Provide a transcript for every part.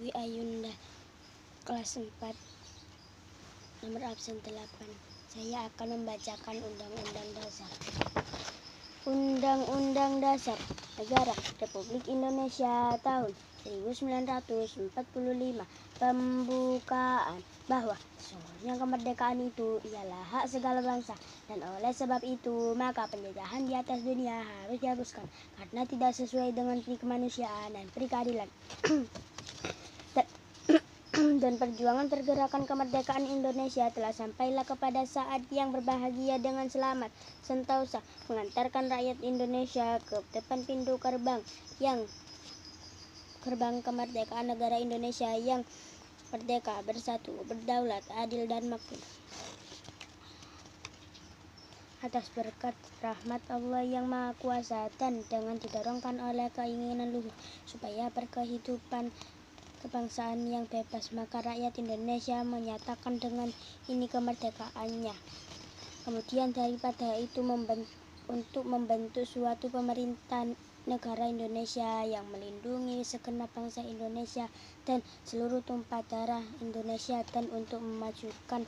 Dwi Ayunda, kelas 4, nomor absen 8. Saya akan membacakan Undang-Undang Dasar. Undang-Undang Dasar Negara Republik Indonesia tahun 1945. Pembukaan bahwa sesungguhnya kemerdekaan itu ialah hak segala bangsa, dan oleh sebab itu maka penjajahan di atas dunia harus dihapuskan karena tidak sesuai dengan pri kemanusiaan dan pri keadilan. Dan perjuangan pergerakan kemerdekaan Indonesia telah sampailah kepada saat yang berbahagia dengan selamat sentosa mengantarkan rakyat Indonesia ke depan pintu gerbang kemerdekaan negara Indonesia yang merdeka, bersatu, berdaulat, adil dan makmur. Atas berkat rahmat Allah yang Maha Kuasa dan dengan didorongkan oleh keinginan luhur supaya berkehidupan kebangsaan yang bebas, maka rakyat Indonesia menyatakan dengan ini kemerdekaannya. Kemudian daripada itu untuk membentuk suatu pemerintahan negara Indonesia yang melindungi segenap bangsa Indonesia dan seluruh tumpah darah Indonesia, dan untuk memajukan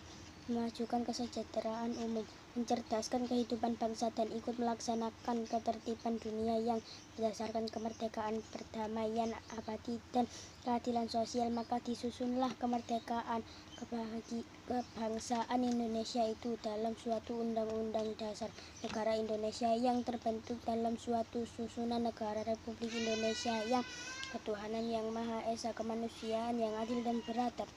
kesejahteraan umum, mencerdaskan kehidupan bangsa, dan ikut melaksanakan ketertiban dunia yang berdasarkan kemerdekaan, perdamaian abadi, dan keadilan sosial, maka disusunlah kemerdekaan kebangsaan Indonesia itu dalam suatu Undang-Undang Dasar Negara Indonesia yang terbentuk dalam suatu susunan negara Republik Indonesia yang ketuhanan yang Maha Esa, kemanusiaan yang adil dan beradab,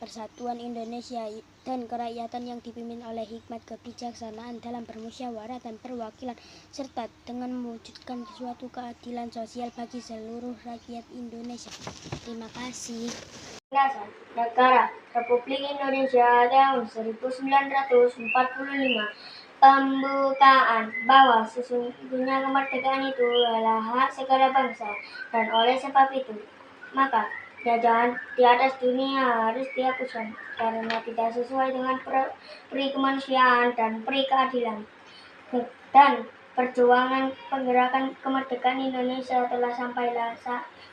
persatuan Indonesia dan kerakyatan yang dipimpin oleh hikmat kebijaksanaan dalam bermusyawarah dan perwakilan, serta dengan mewujudkan suatu keadilan sosial bagi seluruh rakyat Indonesia. Terima kasih. Dasar Negara Republik Indonesia tahun 1945. Pembukaan bahwa sesungguhnya kemerdekaan itu adalah hak segala bangsa, dan oleh sebab itu maka penjajahan di atas dunia harus dihapuskan karena tidak sesuai dengan pri kemanusiaan dan pri keadilan. Dan perjuangan penggerakan kemerdekaan Indonesia telah sampailah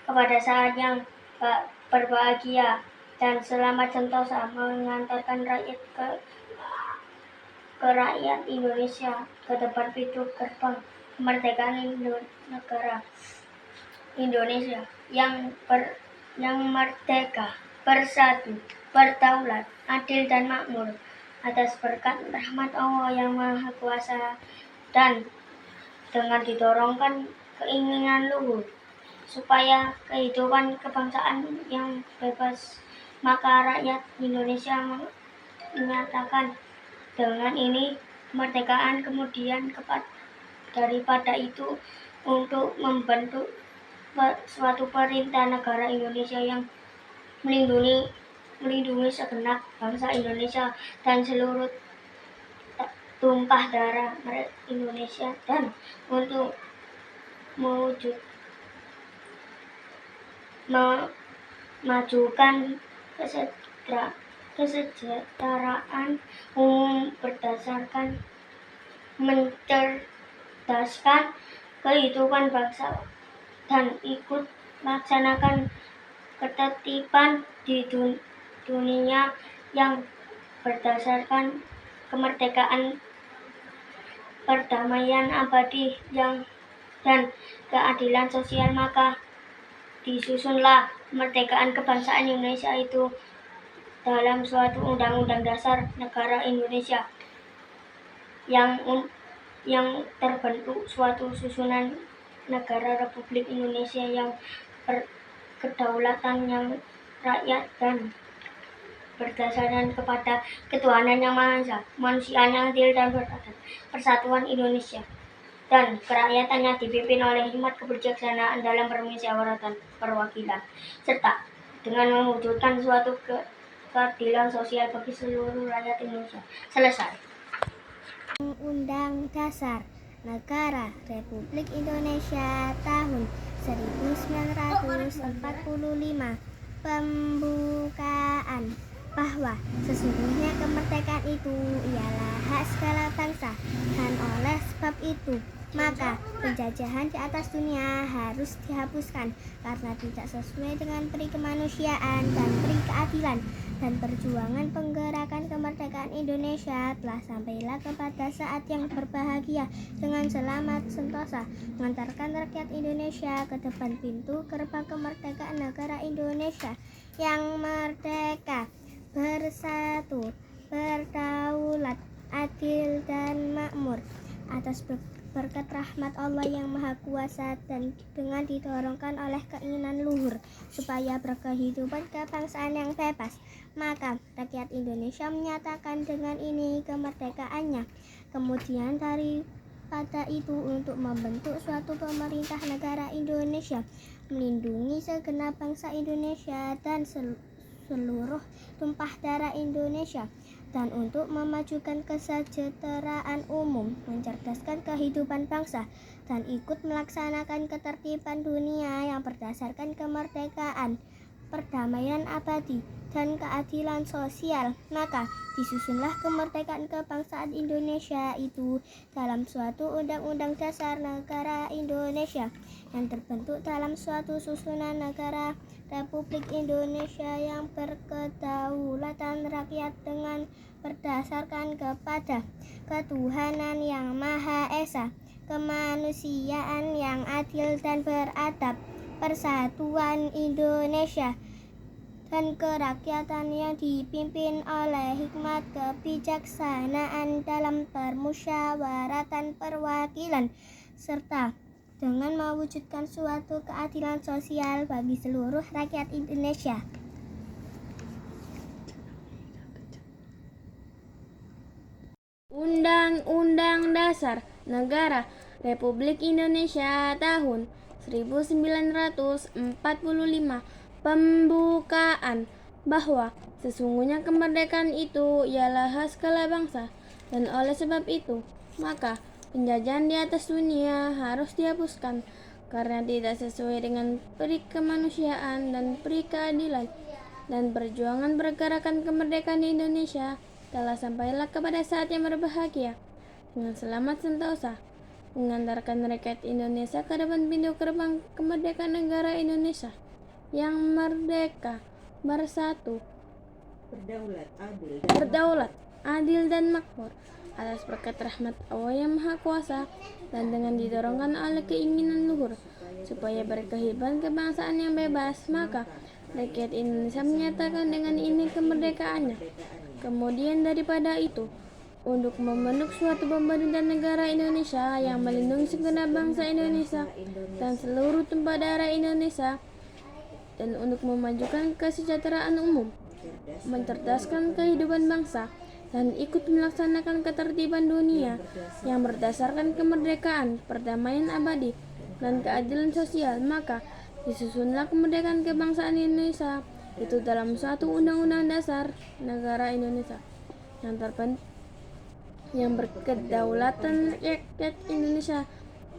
kepada saat yang berbahagia dan selamat sentosa mengantarkan rakyat ke rakyat Indonesia ke depan pintu gerbang kemerdekaan negara Indonesia yang merdeka, bersatu, berdaulat, adil dan makmur. Atas berkat rahmat Allah yang Maha Kuasa dan dengan didorongkan keinginan luhur supaya kehidupan kebangsaan yang bebas, maka rakyat Indonesia menyatakan dengan ini kemerdekaan. Kemudian daripada itu untuk membentuk suatu perintah negara Indonesia yang melindungi segenap bangsa Indonesia dan seluruh tumpah darah Indonesia, dan untuk memajukan kesejahteraan umum berdasarkan mencerdaskan kehidupan bangsa dan ikut melaksanakan ketertiban di dunia yang berdasarkan kemerdekaan, perdamaian abadi dan keadilan sosial, maka disusunlah kemerdekaan kebangsaan Indonesia itu dalam suatu Undang-Undang Dasar Negara Indonesia yang terbentuk suatu susunan negara Republik Indonesia yang berkedaulatan yang rakyat dan berdasarkan kepada ketuhanan yang Maha Esa, kemanusiaan yang adil dan beradab, persatuan Indonesia dan kerakyatan yang dipimpin oleh hikmat kebijaksanaan dalam bermusyawarah dan perwakilan, serta dengan mewujudkan suatu keadilan sosial bagi seluruh rakyat Indonesia. Selesai. Undang Dasar Negara Republik Indonesia tahun 1945. Pembukaan bahwa sesungguhnya kemerdekaan itu ialah hak segala bangsa, dan oleh sebab itu Maka penjajahan di atas dunia harus dihapuskan karena tidak sesuai dengan peri kemanusiaan dan peri keadilan. Dan perjuangan penggerakan kemerdekaan Indonesia telah sampailah kepada saat yang berbahagia dengan selamat sentosa mengantarkan rakyat Indonesia ke depan pintu gerbang kemerdekaan negara Indonesia yang merdeka, bersatu, berdaulat, adil dan makmur atas berkat rahmat Allah yang Maha Kuasa dan dengan didorongkan oleh keinginan luhur supaya berkehidupan kebangsaan yang bebas. Maka rakyat Indonesia menyatakan dengan ini kemerdekaannya. Kemudian daripada itu untuk membentuk suatu pemerintah negara Indonesia, melindungi segenap bangsa Indonesia dan seluruh tumpah darah Indonesia, dan untuk memajukan kesejahteraan umum, mencerdaskan kehidupan bangsa, dan ikut melaksanakan ketertiban dunia yang berdasarkan kemerdekaan, perdamaian abadi, dan keadilan sosial. Maka disusunlah kemerdekaan kebangsaan Indonesia itu dalam suatu undang-undang dasar negara Indonesia yang terbentuk dalam suatu susunan negara Republik Indonesia yang berkedaulatan rakyat dengan berdasarkan kepada ketuhanan yang Maha Esa, kemanusiaan yang adil dan beradab, persatuan Indonesia, dan kerakyatan yang dipimpin oleh hikmat kebijaksanaan dalam permusyawaratan perwakilan, serta dengan mewujudkan suatu keadilan sosial bagi seluruh rakyat Indonesia. Undang-Undang Dasar Negara Republik Indonesia tahun 1945 pembukaan bahwa sesungguhnya kemerdekaan itu ialah hak segala bangsa, dan oleh sebab itu maka penjajahan di atas dunia harus dihapuskan karena tidak sesuai dengan peri kemanusiaan dan peri keadilan. Dan perjuangan pergerakan kemerdekaan Indonesia telah sampailah kepada saat yang berbahagia dengan selamat sentosa mengantarkan rakyat Indonesia ke depan pintu gerbang kemerdekaan negara Indonesia yang merdeka, bersatu, berdaulat, adil dan makmur atas berkat rahmat Allah yang Maha Kuasa dan dengan didorongkan oleh keinginan luhur supaya berkehidupan kebangsaan yang bebas. Maka rakyat Indonesia menyatakan dengan ini kemerdekaannya. Kemudian daripada itu untuk membentuk suatu pemerintah negara Indonesia yang melindungi segenap bangsa Indonesia dan seluruh tumpah darah Indonesia, dan untuk memajukan kesejahteraan umum, mencerdaskan kehidupan bangsa, dan ikut melaksanakan ketertiban dunia yang berdasarkan kemerdekaan, perdamaian abadi, dan keadilan sosial. Maka disusunlah kemerdekaan kebangsaan Indonesia itu dalam suatu undang-undang dasar negara Indonesia yang berkedaulatan rakyat Indonesia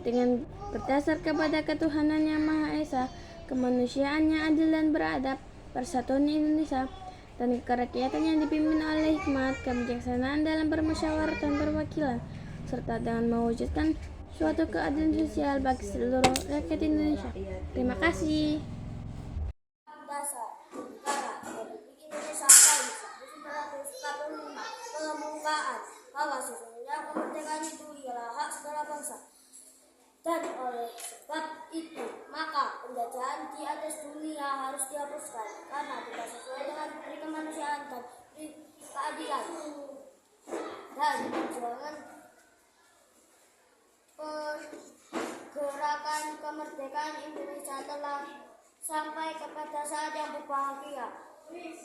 dengan berdasar kepada ketuhanan yang Maha Esa, kemanusiaan yang adil dan beradab, persatuan Indonesia, dan kerakyatan yang dipimpin oleh hikmat kebijaksanaan dalam permusyawaratan perwakilan, serta dengan mewujudkan suatu keadilan sosial bagi seluruh rakyat Indonesia. Terima kasih. Dasar Negara Republik Indonesia tahun 1945 pembukaan bahwa sesungguhnya kemerdekaan itu ialah hak segala bangsa, dan oleh sebab itu maka penjajahan di atas dunia harus dihapuskan karena tidak sesuai dengan peri kemanusiaan dan peri keadilan. Dan perjuangan pergerakan kemerdekaan Indonesia telah sampai kepada saat yang berbahagia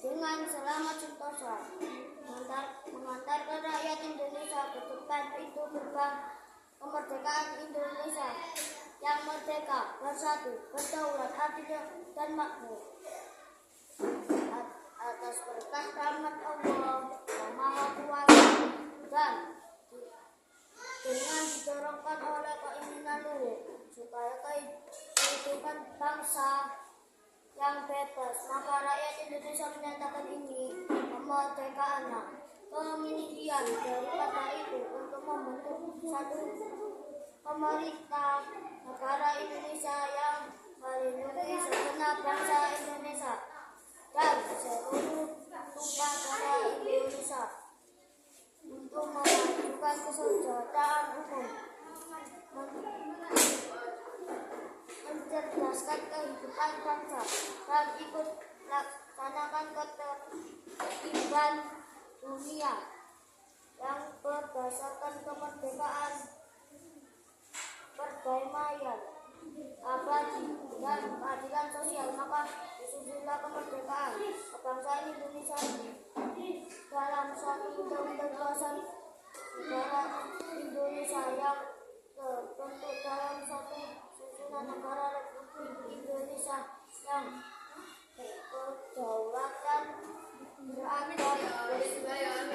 dengan selamat sentosa mengantarkan rakyat Indonesia ke depan pintu gerbang kemerdekaan Indonesia yang merdeka, bersatu, berdaulat, adil dan makmur atas berkat rahmat Allah yang Maha Kuasa dan dengan didorongkan oleh keinginan luhur supaya kehidupan bangsa yang bebas. Maka rakyat Indonesia menyatakan ini kemerdekaannya. Kemudian daripada itu untuk membentuk satu pemerintah negara Indonesia yang melindungi segenap bangsa Indonesia dan seluruh tumpah darah Indonesia untuk memajukan kesejahteraan umum, mencerdaskan kehidupan bangsa, dan ikut melaksanakan ketertiban dunia yang berdasarkan kemerdekaan, perdamaian, abadi, dan keadilan sosial. Maka disusunlah kemerdekaan kebangsaan Indonesia dalam suatu undang-undang dasar negara Indonesia yang terbentuk dalam satu susunan negara Republik Indonesia yang berkedaulatan, beradab,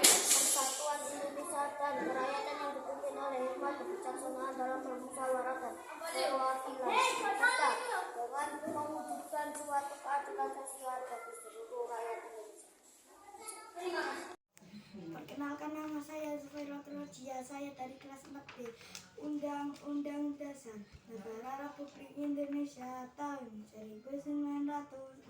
persatuan Indonesia, dan kerakyatan yang dipimpin oleh hikmat kebijaksanaan dalam permusyawaratan perwakilan, serta dengan mewujudkan suatu keadilan sosial bagi seluruh rakyat Indonesia. Perkenalkan, nama saya Zubairatul Rojia. Saya dari kelas 4B. Undang-Undang Dasar Negara Republik Indonesia tahun 1945.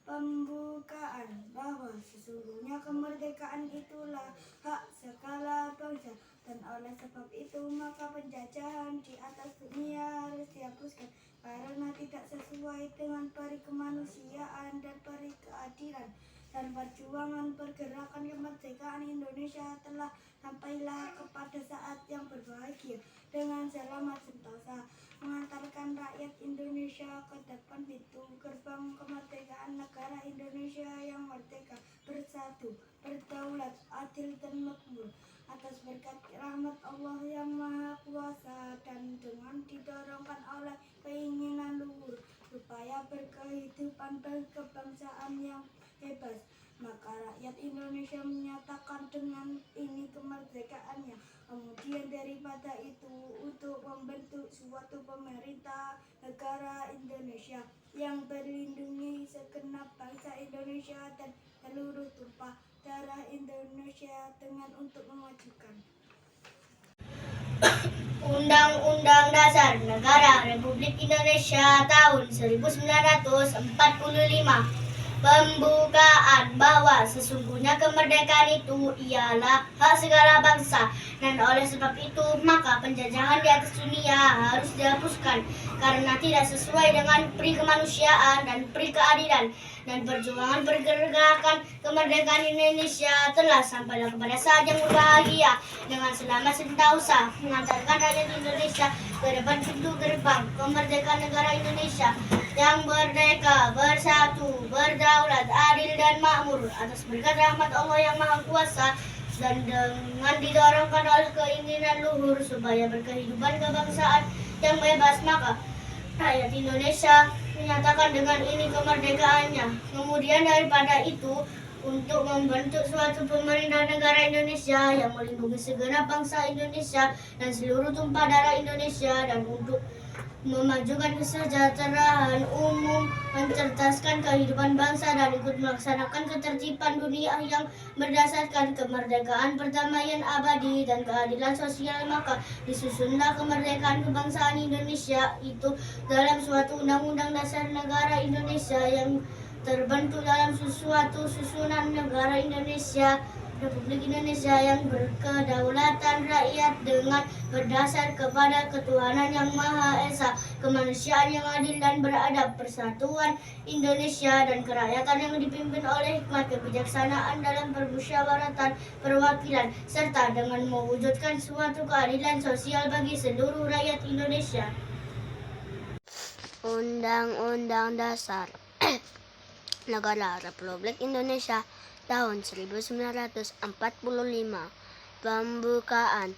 Pembukaan bahwa sesungguhnya kemerdekaan itulah hak segala bangsa, dan oleh sebab itu maka penjajahan di atas dunia harus dihapuskan karena tidak sesuai dengan peri kemanusiaan dan peri keadilan. Dan perjuangan pergerakan kemerdekaan Indonesia telah sampailah kepada saat yang berbahagia dengan selamat sentosa, mengantarkan rakyat Indonesia ke depan pintu gerbang kemerdekaan negara Indonesia yang merdeka, bersatu, berdaulat, adil, dan makmur atas berkat rahmat Allah yang Maha Kuasa, dan dengan didorongkan oleh keinginan luhur supaya berkehidupan berkebangsaan yang bebas, maka rakyat Indonesia menyatakan dengan ini kemerdekaannya. Kemudian daripada itu, untuk membentuk suatu pemerintah negara Indonesia yang melindungi segenap bangsa Indonesia dan seluruh tumpah darah Indonesia dengan untuk memajukan Undang-Undang Dasar Negara Republik Indonesia tahun 1945. Pembukaan bahwa sesungguhnya kemerdekaan itu ialah hak segala bangsa, dan oleh sebab itu maka penjajahan di atas dunia harus dihapuskan karena tidak sesuai dengan peri kemanusiaan dan peri keadilan. Dan perjuangan pergerakan kemerdekaan Indonesia telah sampailah kepada saat yang berbahagia dengan selamat sentosa, mengantarkan rakyat Indonesia ke depan pintu gerbang kemerdekaan negara Indonesia yang merdeka, bersatu, berdaulat, adil, dan makmur atas berkat rahmat Allah yang Maha Kuasa, dan dengan didorongkan oleh keinginan luhur supaya berkehidupan kebangsaan yang bebas, maka rakyat Indonesia menyatakan dengan ini kemerdekaannya. Kemudian daripada itu, untuk membentuk suatu pemerintah negara Indonesia yang melindungi segenap bangsa Indonesia dan seluruh tumpah darah Indonesia, dan untuk memajukan kesejahteraan umum, mencerdaskan kehidupan bangsa, dan ikut melaksanakan ketertiban dunia yang berdasarkan kemerdekaan, perdamaian abadi, dan keadilan sosial. Maka disusunlah kemerdekaan kebangsaan Indonesia itu dalam suatu undang-undang dasar negara Indonesia yang terbentuk dalam suatu susunan negara Indonesia Republik Indonesia yang berkedaulatan rakyat dengan berdasar kepada ketuhanan yang Maha Esa, kemanusiaan yang adil dan beradab, persatuan Indonesia, dan kerakyatan yang dipimpin oleh hikmat kebijaksanaan dalam permusyawaratan perwakilan, serta dengan mewujudkan suatu keadilan sosial bagi seluruh rakyat Indonesia. Undang-Undang Dasar Negara Republik Indonesia tahun 1945. Pembukaan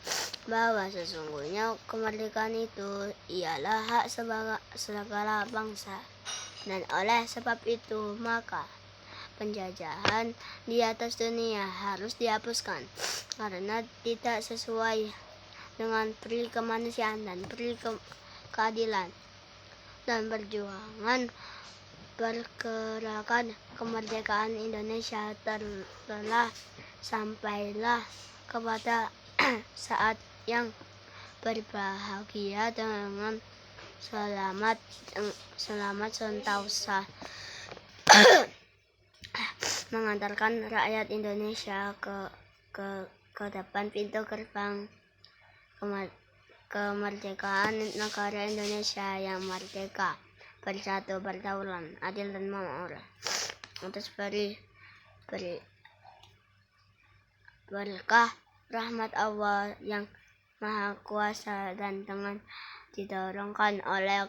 bahwa sesungguhnya kemerdekaan itu ialah hak segala bangsa, dan oleh sebab itu maka penjajahan di atas dunia harus dihapuskan karena tidak sesuai dengan peri kemanusiaan dan peri keadilan. Dan perjuangan pergerakan kemerdekaan Indonesia telah sampailah kepada saat yang berbahagia dengan selamat sentosa mengantarkan rakyat Indonesia ke depan pintu gerbang kemerdekaan negara Indonesia yang merdeka, bersatu, berdaulat, adil dan makmur. Atas beri berkah rahmat Allah yang Maha Kuasa dan dengan didorongkan oleh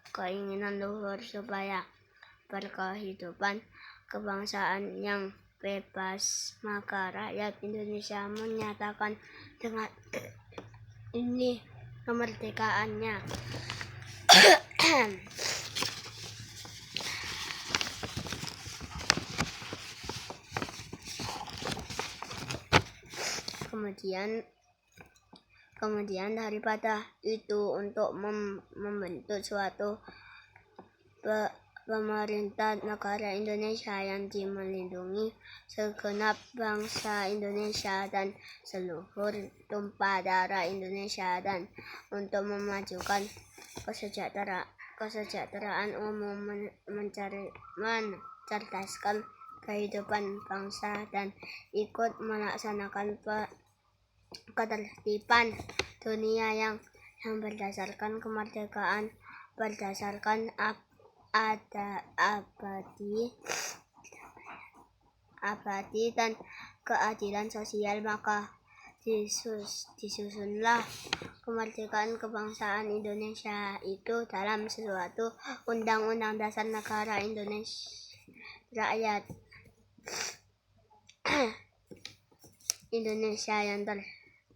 keinginan luhur supaya berkehidupan kebangsaan yang bebas, maka rakyat Indonesia menyatakan dengan ini kemerdekaannya. Kemudian daripada itu untuk membentuk suatu pemerintah negara Indonesia yang melindungi segenap bangsa Indonesia dan seluruh tumpah darah Indonesia, dan untuk memajukan kesejahteraan umum, mencerdaskan kehidupan bangsa dan ikut melaksanakan ketertiban dunia yang berdasarkan kemerdekaan, berdasarkan abadi dan keadilan sosial. Maka disusunlah kemerdekaan kebangsaan Indonesia itu dalam suatu Undang-Undang Dasar Negara Indonesia Rakyat Indonesia yang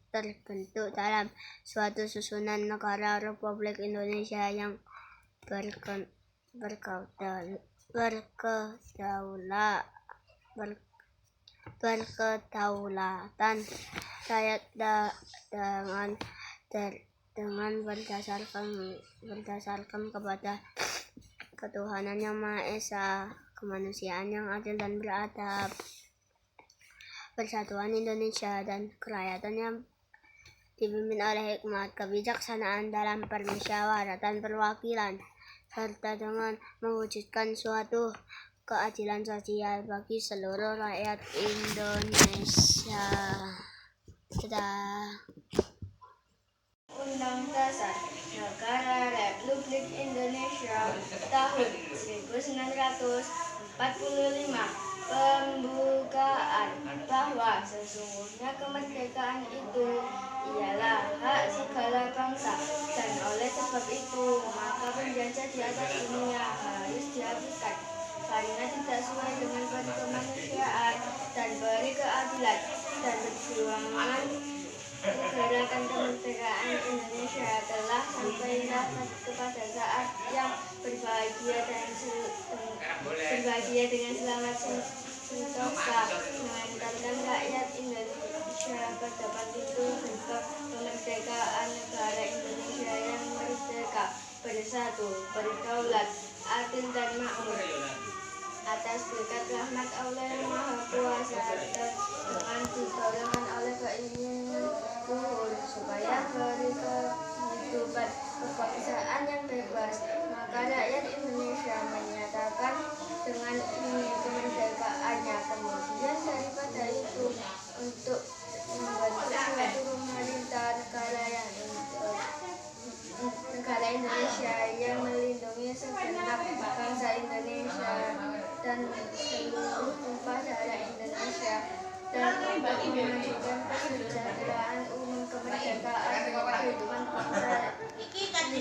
terbentuk dalam suatu susunan negara Republik Indonesia yang berkedaulatan rakyat dengan berdasarkan kepada ketuhanan yang Maha Esa, kemanusiaan yang adil dan beradab, persatuan Indonesia dan kerakyatan yang dipimpin oleh hikmat kebijaksanaan dalam permusyawaratan perwakilan, serta dengan mewujudkan suatu keadilan sosial bagi seluruh rakyat Indonesia. Undang Dasar Negara Republik Indonesia tahun 1945 pembukaan bahwa sesungguhnya kemerdekaan itu ialah hak segala bangsa, dan oleh sebab itu maka penjajah di atas dunia harus dihapuskan karena tidak sesuai dengan kemanusiaan dan beri keadilan, dan perjuangan gerakan kemerdekaan Indonesia telah sampailah kepada saat yang berbahagia dengan selamat sentosa mengantarkan rakyat Indonesia ke depan pintu gerbang kemerdekaan negara Indonesia yang merdeka, bersatu, berdaulat, adil dan makmur. Atas berkat rahmat Allah yang Maha Kuasa dan dengan didorongkan oleh keinginan luhur supaya beri kehidupan kebangsaan yang bebas, maka rakyat Indonesia menyatakan dengan ini kemerdekaannya. Kemudian daripada itu untuk membentuk suatu pemerintah negara Indonesia yang melindungi segenap bangsa Indonesia dan seluruh tumpah darah Indonesia, dan untuk memajukan kesejahteraan umum, kemerdekaan dan kehidupan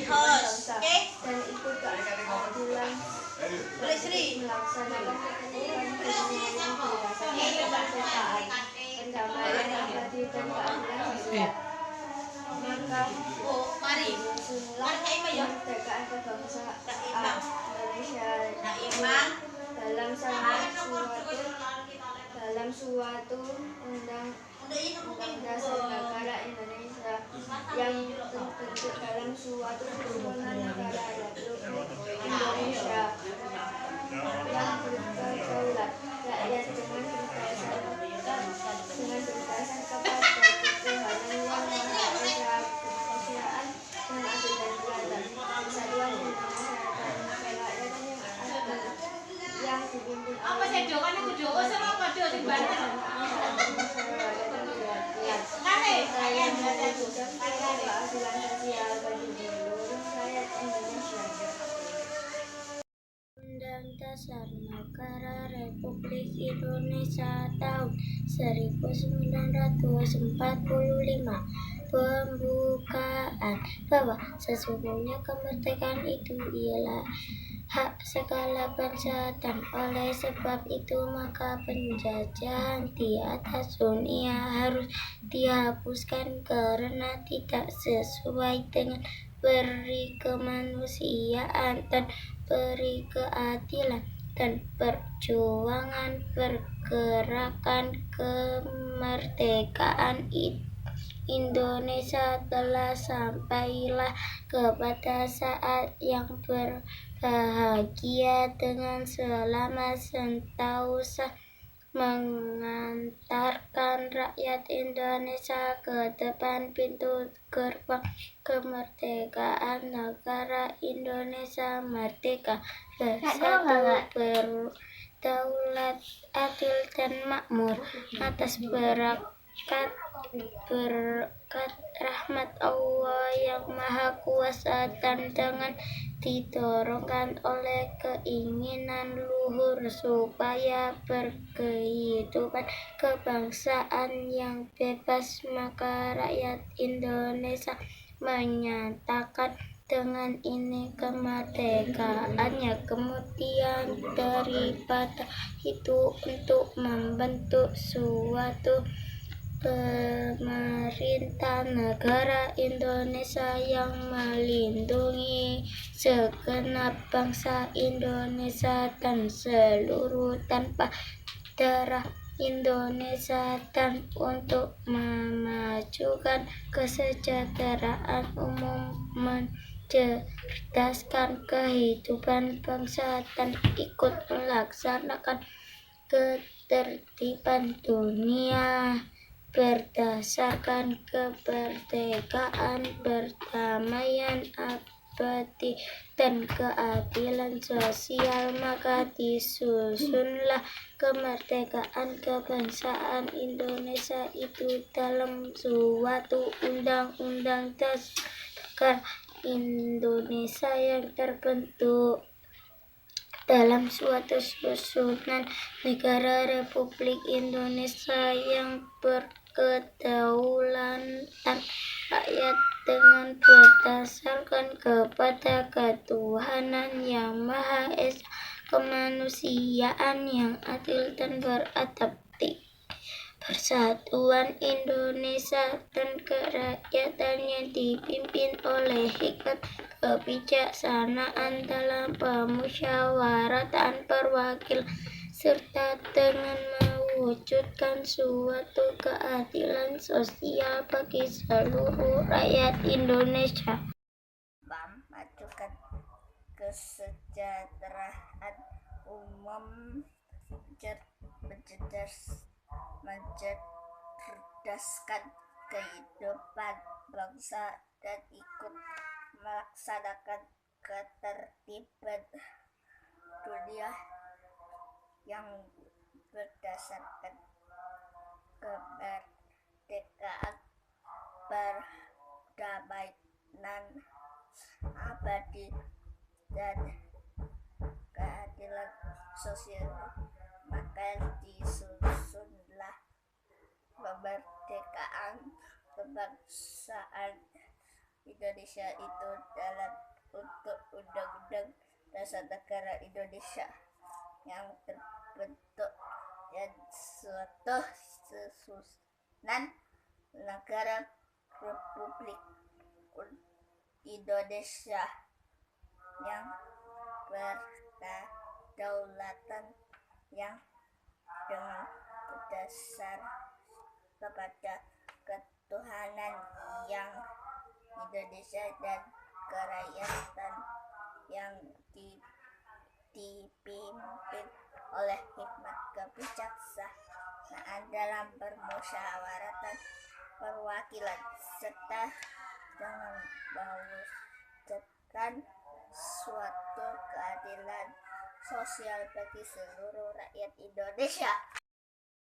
bangsa dan ikut keadilan melaksanakan ketentuan dunia yang berdasarkan kemerdekaan, pendamaian abadi dan keadilan sosial. Maka disusunlah kemerdekaan kebangsaan Indonesia dalam suatu undang dasar negara Indonesia yang terbentuk dalam suatu susunan negara Republik Indonesia yang berdaulat, rakyat dengan berdasar kepada ketuhanan yang Maha Esa, kemanusiaan Apa sih Joko niku Joko sama padha sing banter. Ngene, Saya mendukung keadilan sosial bagi seluruh rakyat Indonesia. Undang Dasar Negara Republik Indonesia tahun 1945. Pembukaan bahwa sesungguhnya kemerdekaan itu ialah hak segala bangsa dan oleh sebab itu maka penjajahan di atas dunia harus dihapuskan karena tidak sesuai dengan peri kemanusiaan dan peri keadilan dan perjuangan pergerakan kemerdekaan Indonesia telah sampailah kepada saat yang berbahagia dengan selama sentosa mengantarkan rakyat Indonesia ke depan pintu gerbang kemerdekaan negara Indonesia merdeka, bersatu, berdaulat, adil dan makmur atas berkat rahmat Allah yang Maha Kuasa dan dengan didorongkan oleh keinginan luhur supaya berkehidupan kebangsaan yang bebas, maka rakyat Indonesia menyatakan dengan ini kemerdekaannya. Kemudian daripada itu untuk membentuk suatu pemerintah negara Indonesia yang melindungi segenap bangsa Indonesia dan seluruh tanpa darah Indonesia dan untuk memajukan kesejahteraan umum, mencerdaskan kehidupan bangsa dan ikut melaksanakan ketertiban dunia berdasarkan kemerdekaan, perdamaian abadi dan keadilan sosial, maka disusunlah kemerdekaan kebangsaan Indonesia itu dalam suatu undang-undang dasar Indonesia yang terbentuk dalam suatu susunan negara Republik Indonesia yang berkedaulatan rakyat dengan berdasarkan kepada ketuhanan yang Maha Esa, kemanusiaan yang adil dan beradaptif, persatuan Indonesia dan kerakyatan yang dipimpin oleh hikmat kebijaksanaan dalam pemusyawaratan perwakilan serta dengan mewujudkan suatu keadilan sosial bagi seluruh rakyat Indonesia. Memajukan kesejahteraan umum, mencerdaskan kehidupan bangsa dan ikut melaksanakan ketertiban dunia yang berdasarkan kemerdekaan, perdamaian abadi dan keadilan sosial, maka disusunlah kemerdekaan kebangsaan Indonesia itu dalam untuk Undang-Undang Dasar Negara Indonesia yang terbentuk dan suatu susunan negara Republik Indonesia yang berkedaulatan yang dengan berdasar kepada ketuhanan yang Indonesia dan kerakyatan yang dipimpin oleh hikmat kebijaksanaan dalam permusyawaratan perwakilan serta dengan mewujudkan suatu keadilan sosial bagi seluruh rakyat Indonesia.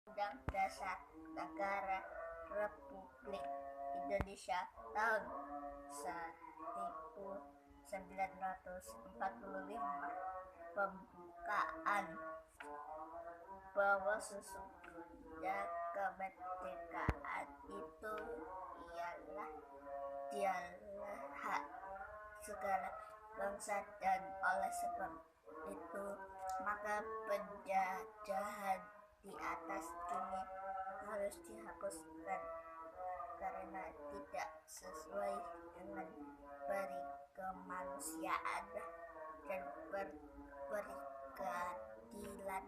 Undang Dasar Negara Republik Indonesia tahun 1945 pembukaan bahwa sesungguhnya kemerdekaan itu dialah hak segala bangsa dan oleh sebab itu maka penjajahan di atas dunia harus dihapuskan karena tidak sesuai dengan peri kemanusiaan dan berkeadilan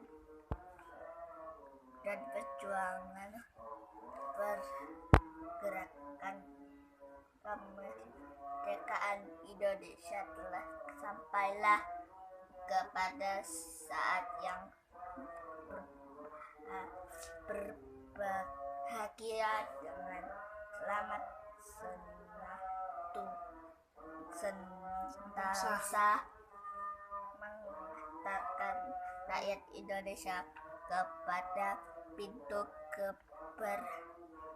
dan perjuangan pergerakan kemerdekaan Indonesia telah sampailah kepada saat yang berbahagia dengan selamat senantiasa mengantarkan rakyat Indonesia kepada pintu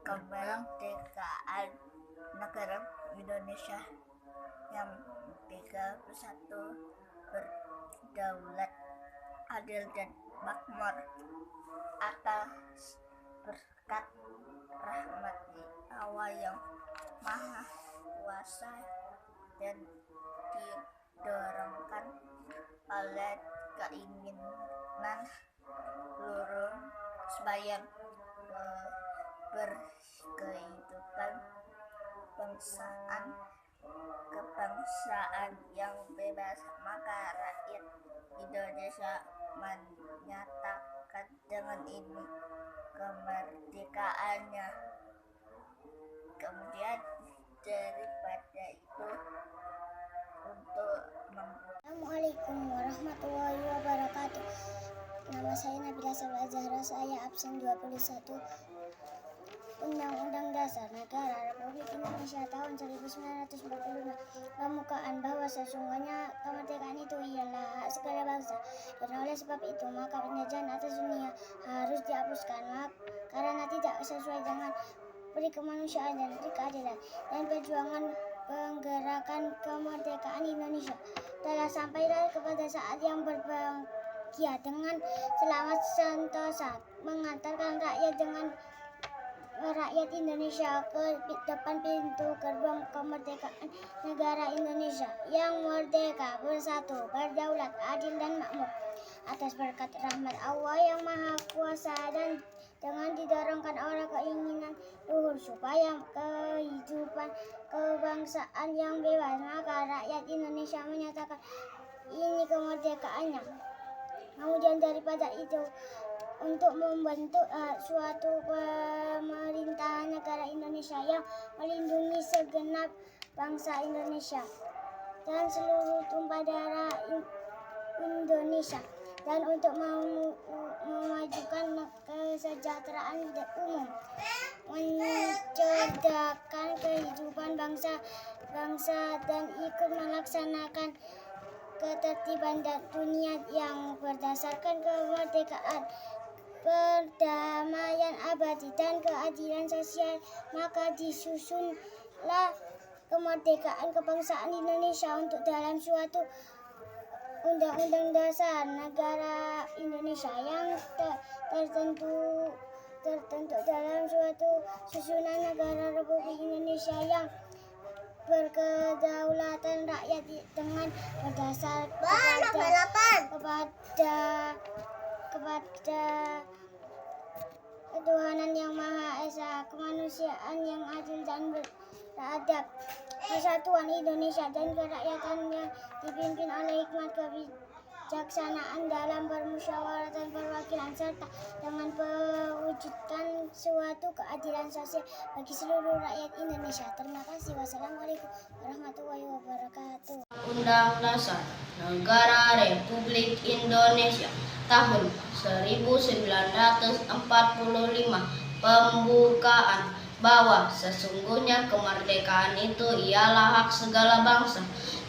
kemerdekaan negara Indonesia yang 31 berdaulat, adil dan makmur atas berkat rahmat Allah yang Maha Kuasa dan didorongkan oleh keinginan seluruh supaya berkehidupan kebangsaan yang bebas, maka rakyat Indonesia menyatakan dengan ini kemerdekaannya. Kemudian daripada itu untuk Assalamualaikum warahmatullahi wabarakatuh. Nama saya Nabila Salwa Zahra, saya absen 21. Undang-Undang Dasar Negara Republik Indonesia tahun 1945 pembukaan bahwa sesungguhnya kemerdekaan itu ialah hak segala bangsa dan oleh sebab itu maka penjajahan atas dunia harus dihapuskan karena tidak sesuai dengan peri kemanusiaan dan peri keadilan dan perjuangan penggerakan kemerdekaan Indonesia telah sampai kepada saat yang berbahagia dengan selamat sentosa mengantarkan rakyat Indonesia ke depan pintu gerbang kemerdekaan negara Indonesia yang merdeka, bersatu, berdaulat, adil dan makmur atas berkat rahmat Allah yang Maha Kuasa dan dengan didorongkan oleh keinginan luhur supaya kehidupan kebangsaan yang bebas, maka rakyat Indonesia menyatakan ini kemerdekaannya. Kemudian daripada itu untuk membentuk suatu pemerintahan negara Indonesia yang melindungi segenap bangsa Indonesia dan seluruh tumpah darah Indonesia dan untuk memajukan kesejahteraan umum, mencerdaskan kehidupan bangsa dan ikut melaksanakan ketertiban dunia yang berdasarkan kemerdekaan, perdamaian abadi dan keadilan sosial, maka disusunlah kemerdekaan kebangsaan Indonesia untuk dalam suatu Undang-Undang Dasar Negara Indonesia yang tertentu dalam suatu susunan negara Republik Indonesia yang berkedaulatan rakyat dengan berdasar kepada ketuhanan yang Maha Esa, kemanusiaan yang adil dan beradab, persatuan Indonesia dan kerakyatan yang dipimpin oleh hikmat kebijaksanaan dalam permusyawaratan perwakilan serta dengan mewujudkan suatu keadilan sosial bagi seluruh rakyat Indonesia. Terima kasih. Wassalamualaikum warahmatullahi wabarakatuh. Undang Dasar Negara Republik Indonesia tahun 1945 pembukaan bahwa sesungguhnya kemerdekaan itu ialah hak segala bangsa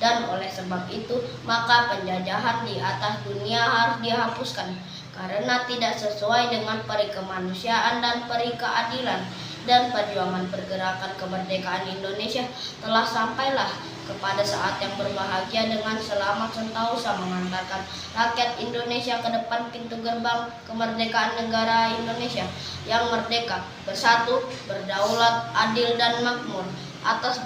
Dan oleh sebab itu, maka penjajahan di atas dunia harus dihapuskan karena tidak sesuai dengan peri kemanusiaan dan peri keadilan. Dan perjuangan pergerakan kemerdekaan Indonesia telah sampailah kepada saat yang berbahagia dengan selamat sentosa mengantarkan rakyat Indonesia ke depan pintu gerbang kemerdekaan negara Indonesia yang merdeka, bersatu, berdaulat, adil dan makmur atas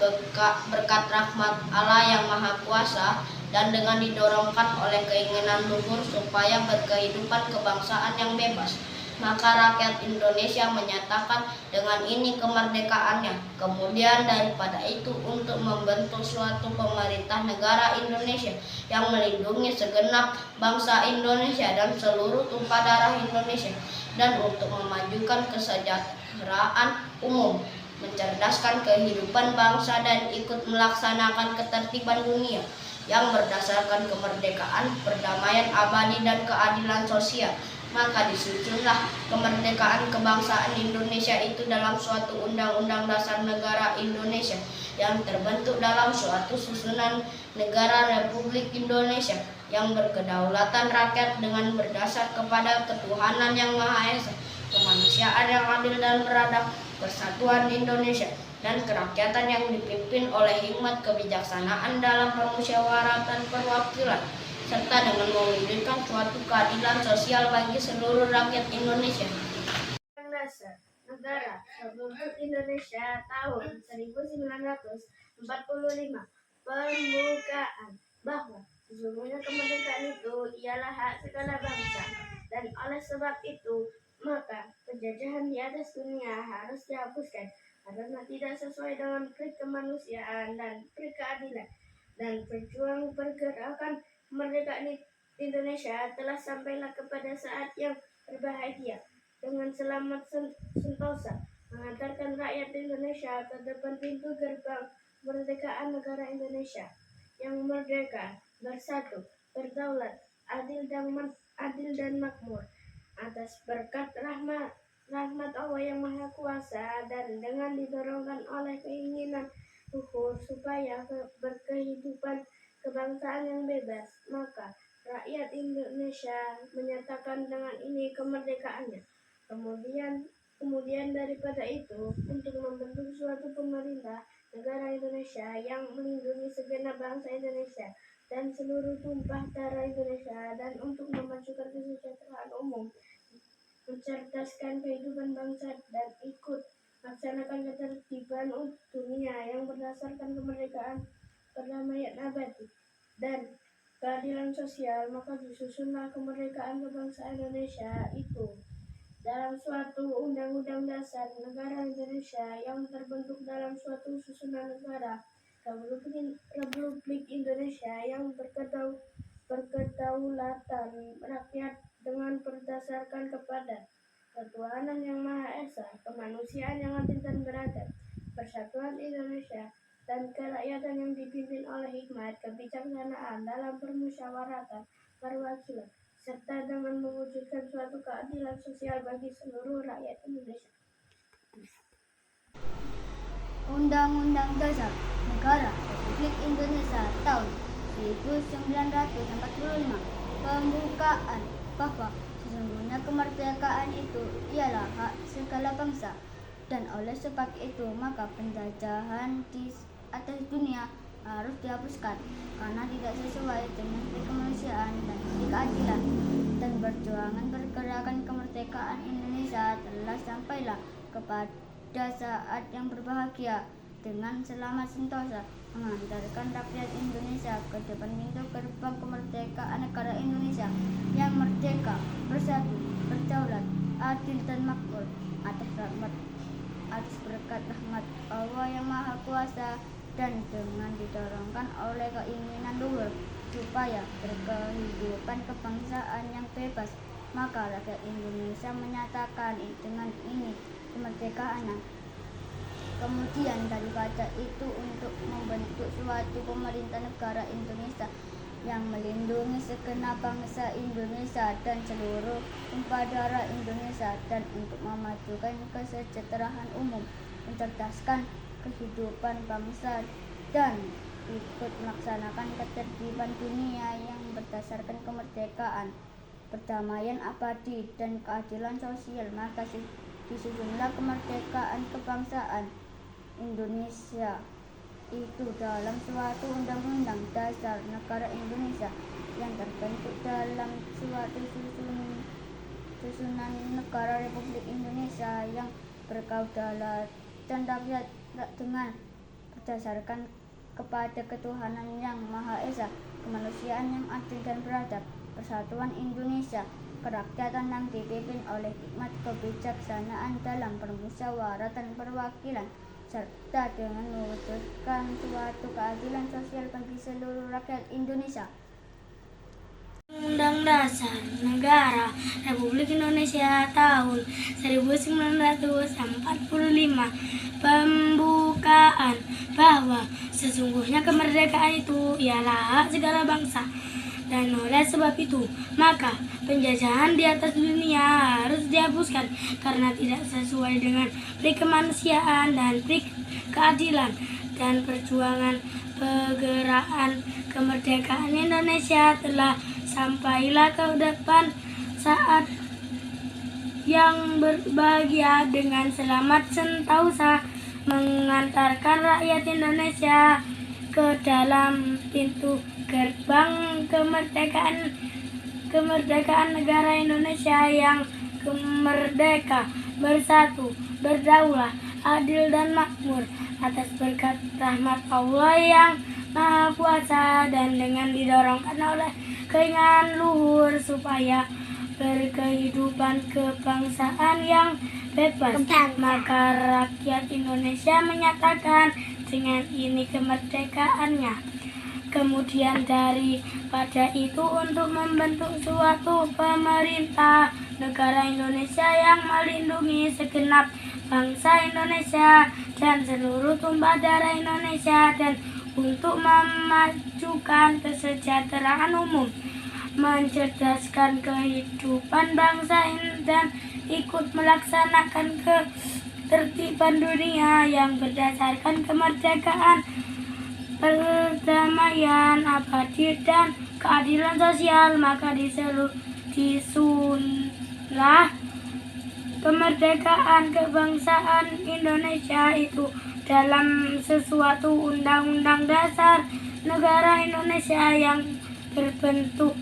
berkat rahmat Allah yang Maha Kuasa dan dengan didorongkan oleh keinginan luhur supaya berkehidupan kebangsaan yang bebas. Maka rakyat Indonesia menyatakan dengan ini kemerdekaannya. Kemudian daripada itu untuk membentuk suatu pemerintah negara Indonesia yang melindungi segenap bangsa Indonesia dan seluruh tumpah darah Indonesia, dan untuk memajukan kesejahteraan umum, mencerdaskan kehidupan bangsa dan ikut melaksanakan ketertiban dunia yang berdasarkan kemerdekaan, perdamaian abadi dan keadilan sosial. Maka disusunlah kemerdekaan kebangsaan Indonesia itu dalam suatu undang-undang dasar negara Indonesia yang terbentuk dalam suatu susunan negara Republik Indonesia yang berkedaulatan rakyat dengan berdasar kepada ketuhanan yang Maha Esa, kemanusiaan yang adil dan beradab, persatuan Indonesia, dan kerakyatan yang dipimpin oleh hikmat kebijaksanaan dalam permusyawaratan perwakilan, serta dengan mewujudkan suatu keadilan sosial bagi seluruh rakyat Indonesia. Dasar Negara Republik Indonesia tahun 1945 pembukaan bahwa sesungguhnya kemerdekaan itu ialah hak segala bangsa, dan oleh sebab itu maka penjajahan di atas dunia harus dihapuskan karena tidak sesuai dengan peri kemanusiaan dan peri keadilan. Dan perjuangan pergerakan kemerdekaan Indonesia telah sampailah kepada saat yang berbahagia dengan selamat sentosa mengantarkan rakyat Indonesia ke depan pintu gerbang kemerdekaan negara Indonesia yang merdeka, bersatu, berdaulat, adil dan makmur atas berkat rahmat Allah yang Maha Kuasa dan dengan didorongkan oleh keinginan luhur supaya berkehidupan kebangsaan yang bebas. Maka rakyat Indonesia menyatakan dengan ini kemerdekaannya. Kemudian daripada itu untuk membentuk suatu pemerintah negara Indonesia yang melindungi segenap bangsa Indonesia dan seluruh tumpah darah Indonesia, dan untuk memajukan kesejahteraan umum, mencerdaskan kehidupan bangsa dan ikut melaksanakan ketertiban dunia yang berdasarkan kemerdekaan, perdamaian abadi dan keadilan sosial. Maka disusunlah kemerdekaan kebangsaan Indonesia itu dalam suatu undang-undang dasar negara Indonesia yang terbentuk dalam suatu susunan negara Republik Indonesia yang berkedaulatan rakyat dengan berdasarkan kepada ketuhanan yang Maha Esa, kemanusiaan yang adil dan beradab, persatuan Indonesia, dan kerakyatan yang dipimpin oleh hikmat kebijaksanaan dalam permusyawaratan perwakilan, serta dengan mewujudkan suatu keadilan sosial bagi seluruh rakyat Indonesia. Undang-Undang Dasar Negara Republik Indonesia tahun 1945 pembukaan bahwa sesungguhnya kemerdekaan itu ialah hak segala bangsa, dan oleh sebab itu maka penjajahan di atas dunia harus dihapuskan karena tidak sesuai dengan kemanusiaan dan keadilan. Dan perjuangan pergerakan kemerdekaan Indonesia telah sampailah kepada saat yang berbahagia dengan selamat sentosa mengantarkan rakyat Indonesia ke depan pintu gerbang kemerdekaan negara Indonesia yang merdeka, bersatu, berdaulat, adil dan makmur atas berkat rahmat Allah yang Maha Kuasa dan dengan didorongkan oleh keinginan luhur supaya berkehidupan kebangsaan yang bebas. Maka rakyat Indonesia menyatakan dengan ini kemerdekaannya. Kemudian daripada itu untuk membentuk suatu pemerintah negara Indonesia yang melindungi segenap bangsa Indonesia dan seluruh tumpah darah Indonesia, dan untuk memajukan kesejahteraan umum, mencerdaskan kehidupan bangsa dan ikut melaksanakan ketertiban dunia yang berdasarkan kemerdekaan, perdamaian abadi, dan keadilan sosial, maka disusunlah kemerdekaan kebangsaan Indonesia itu dalam suatu undang-undang dasar negara Indonesia yang terbentuk dalam suatu susunan negara Republik Indonesia yang berkedaulatan rakyat dengan berdasarkan kepada ketuhanan yang Maha Esa, kemanusiaan yang adil dan beradab, persatuan Indonesia, kerakyatan yang dipimpin oleh hikmat kebijaksanaan dalam permusyawaratan perwakilan, serta dengan mewujudkan suatu keadilan sosial bagi seluruh rakyat Indonesia. Undang Dasar Negara Republik Indonesia tahun 1945 pembukaan bahwa sesungguhnya kemerdekaan itu ialah hak segala bangsa, dan oleh sebab itu maka penjajahan di atas dunia harus dihapuskan karena tidak sesuai dengan pri kemanusiaan dan pri keadilan, dan perjuangan pergerakan kemerdekaan Indonesia telah sampailah ke depan saat yang berbahagia dengan selamat sentosa mengantarkan rakyat Indonesia ke dalam pintu gerbang kemerdekaan negara Indonesia yang merdeka, bersatu, berdaulat, adil dan makmur atas berkat rahmat Allah yang Maha Kuasa, dan dengan didorongkan oleh keinginan luhur supaya berkehidupan kebangsaan yang bebas, maka rakyat Indonesia menyatakan dengan ini kemerdekaannya. Kemudian daripada itu untuk membentuk suatu pemerintah negara Indonesia yang melindungi segenap bangsa Indonesia dan seluruh tumpah darah Indonesia, dan untuk memajukan kesejahteraan umum, mencerdaskan kehidupan bangsa dan ikut melaksanakan ketertiban dunia yang berdasarkan kemerdekaan, perdamaian abadi, dan keadilan sosial, maka disusunlah kemerdekaan kebangsaan Indonesia itu dalam sesuatu undang-undang dasar negara Indonesia yang terbentuk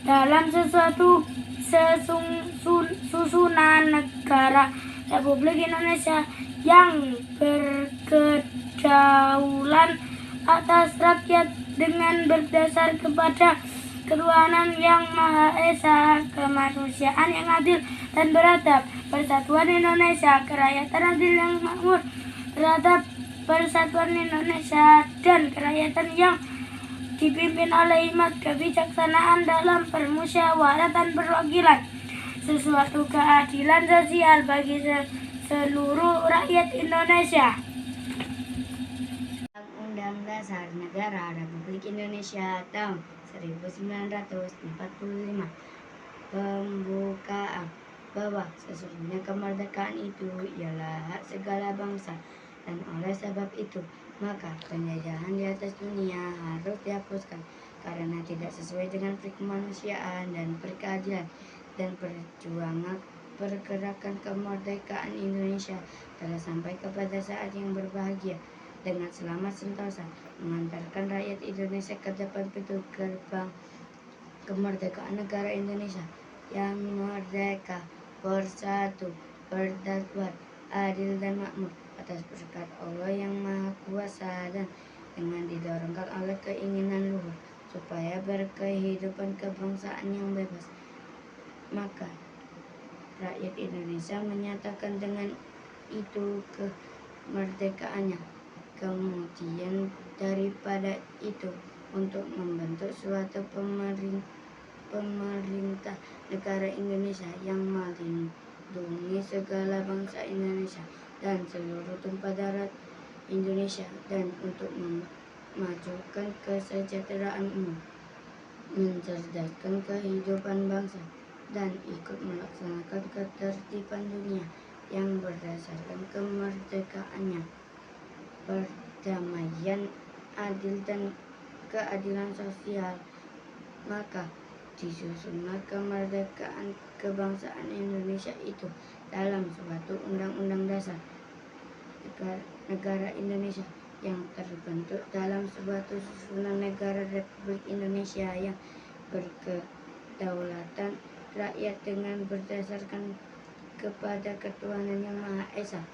dalam sesuatu susunan negara Republik Indonesia yang berkedaulatan atas rakyat dengan berdasar kepada ketuhanan yang Maha Esa, kemanusiaan yang adil dan beradab, persatuan Indonesia, kerakyatan adil yang makmur terhadap persatuan Indonesia, dan kerakyatan yang dipimpin oleh hikmat kebijaksanaan dalam permusyawaratan perwakilan, sesuatu keadilan sosial bagi seluruh rakyat Indonesia. Undang Dasar Negara Republik Indonesia tahun 1945 pembukaan bahwa sesungguhnya kemerdekaan itu ialah hak segala bangsa, dan oleh sebab itu maka penjajahan di atas dunia harus dihapuskan karena tidak sesuai dengan pri kemanusiaan dan pri keadilan, dan perjuangan pergerakan kemerdekaan Indonesia telah sampai kepada saat yang berbahagia dengan selamat sentosa mengantarkan rakyat Indonesia ke depan pintu gerbang kemerdekaan negara Indonesia yang merdeka, bersatu, berdaulat, adil dan makmur atas berkat Allah yang Maha Kuasa, dan dengan didorongkan oleh keinginan luhur supaya berkehidupan kebangsaan yang bebas, maka rakyat Indonesia menyatakan dengan itu kemerdekaannya. Kemudian daripada itu untuk membentuk suatu pemerintah negara Indonesia yang melindungi segala bangsa Indonesia dan seluruh tumpah darah Indonesia, dan untuk memajukan kesejahteraan umum, mencerdaskan kehidupan bangsa, dan ikut melaksanakan ketertiban dunia yang berdasarkan kemerdekaannya, perdamaian adil dan keadilan sosial, maka disusunlah kemerdekaan kebangsaan Indonesia itu dalam suatu undang-undang dasar negara Indonesia yang terbentuk dalam suatu susunan negara Republik Indonesia yang berkedaulatan rakyat dengan berdasarkan kepada ketuhanan yang Maha Esa,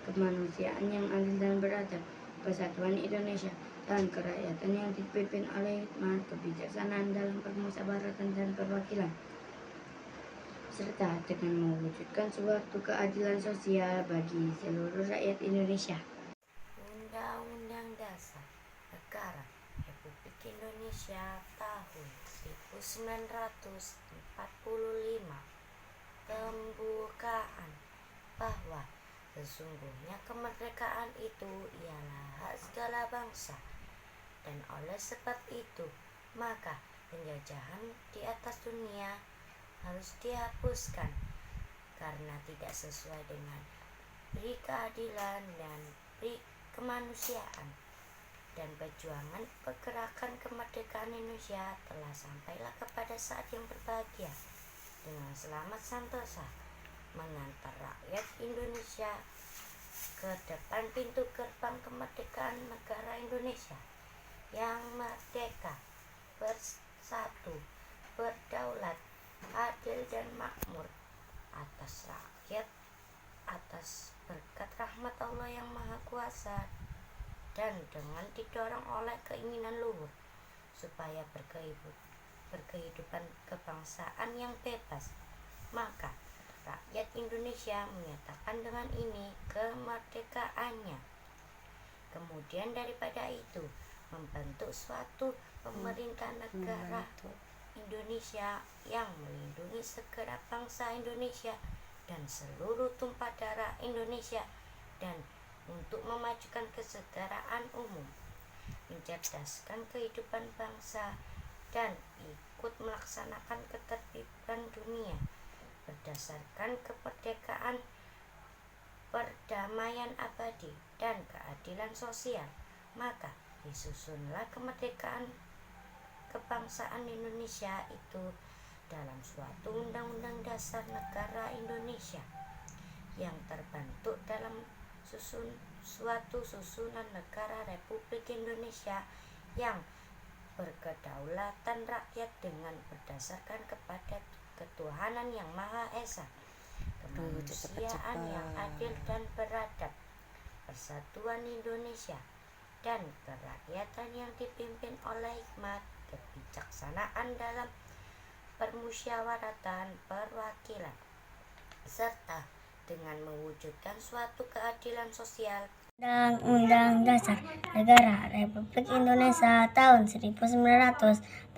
kemanusiaan yang adil dan beradab, persatuan Indonesia, dan kerakyatan yang dipimpin oleh hikmah kebijaksanaan dalam permusawaratan dan perwakilan, serta dengan mewujudkan suatu keadilan sosial bagi seluruh rakyat Indonesia. Undang-Undang Dasar Negara Republik Indonesia tahun 1945 pembukaan bahwa sesungguhnya kemerdekaan itu ialah hak segala bangsa, dan oleh sebab itu maka penjajahan di atas dunia harus dihapuskan karena tidak sesuai dengan pri keadilan dan pri kemanusiaan, dan perjuangan pergerakan kemerdekaan Indonesia telah sampailah kepada saat yang berbahagia dengan selamat sentosa mengantar rakyat Indonesia ke depan pintu gerbang kemerdekaan negara Indonesia yang merdeka, bersatu, berdaulat, adil dan makmur atas rakyat, atas berkat rahmat Allah yang Maha Kuasa, dan dengan didorong oleh keinginan luhur supaya berkehidupan kebangsaan yang bebas, maka rakyat Indonesia menyatakan dengan ini kemerdekaannya. Kemudian daripada itu membentuk suatu pemerintah negara Indonesia yang melindungi segenap bangsa Indonesia dan seluruh tumpah darah Indonesia, dan untuk memajukan kesejahteraan umum, mencerdaskan kehidupan bangsa, dan ikut melaksanakan ketertiban dunia berdasarkan kemerdekaan, perdamaian abadi, dan keadilan sosial, maka disusunlah kemerdekaan kebangsaan Indonesia itu dalam suatu undang-undang dasar negara Indonesia yang terbentuk dalam suatu susunan negara Republik Indonesia yang berkedaulatan rakyat dengan berdasarkan kepada ketuhanan yang Maha Esa, kemanusiaan yang adil dan beradab, persatuan Indonesia, dan kerakyatan yang dipimpin oleh hikmat kebijaksanaan dalam permusyawaratan perwakilan, serta dengan mewujudkan suatu keadilan sosial. Undang-Undang Dasar Negara Republik Indonesia tahun 1945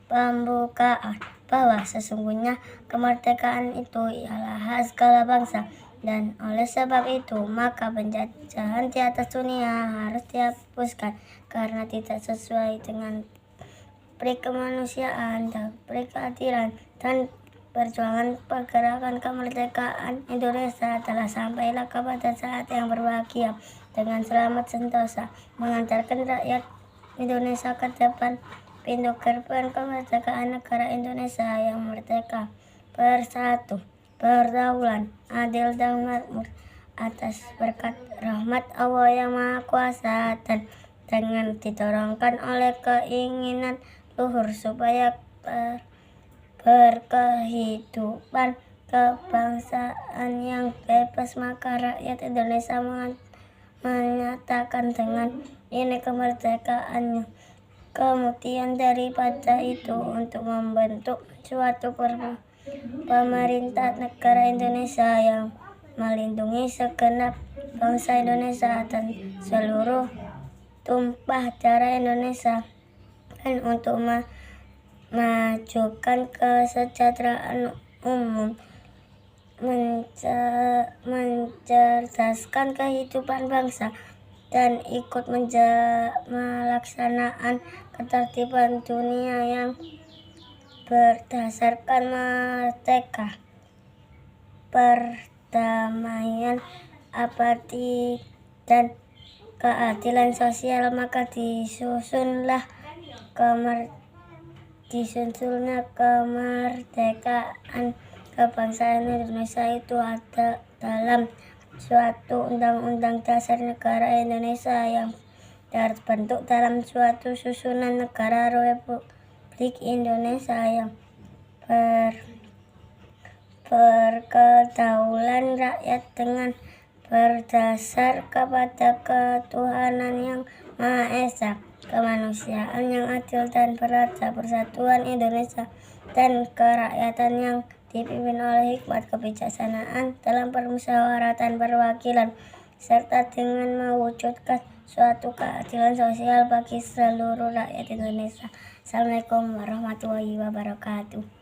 pembukaan bahwa sesungguhnya kemerdekaan itu ialah hak segala bangsa, dan oleh sebab itu maka penjajahan di atas dunia harus dihapuskan karena tidak sesuai dengan pri kemanusiaan dan pri keadilan, dan perjuangan pergerakan kemerdekaan Indonesia telah sampailah kepada saat yang berbahagia dengan selamat sentosa mengantarkan rakyat Indonesia ke depan pintu gerbang kemerdekaan negara Indonesia yang merdeka, bersatu, berdaulat, adil dan makmur atas berkat rahmat Allah yang Maha Kuasa, dan dengan didorongkan oleh keinginan luhur supaya berkehidupan kebangsaan yang bebas, maka rakyat Indonesia menyatakan dengan ini kemerdekaannya. Kemudian daripada itu untuk membentuk suatu pemerintah negara Indonesia yang melindungi segenap bangsa Indonesia dan seluruh tumpah darah Indonesia, dan untuk memajukan kesejahteraan umum, mencerdaskan kehidupan bangsa, dan ikut melaksanakan ketertiban dunia yang berdasarkan merdeka, perdamaian abadi, dan keadilan sosial, maka disusunnya kemerdekaan kebangsaan Indonesia itu ada dalam suatu undang-undang dasar negara Indonesia yang terbentuk dalam suatu susunan negara Republik Indonesia yang berkedaulatan rakyat dengan berdasar kepada ketuhanan yang Maha Esa, kemanusiaan yang adil dan beradab, persatuan Indonesia dan kerakyatan yang dipimpin oleh hikmat kebijaksanaan dalam permusyawaratan perwakilan, serta dengan mewujudkan suatu keadilan sosial bagi seluruh rakyat Indonesia. Assalamualaikum warahmatullahi wabarakatuh.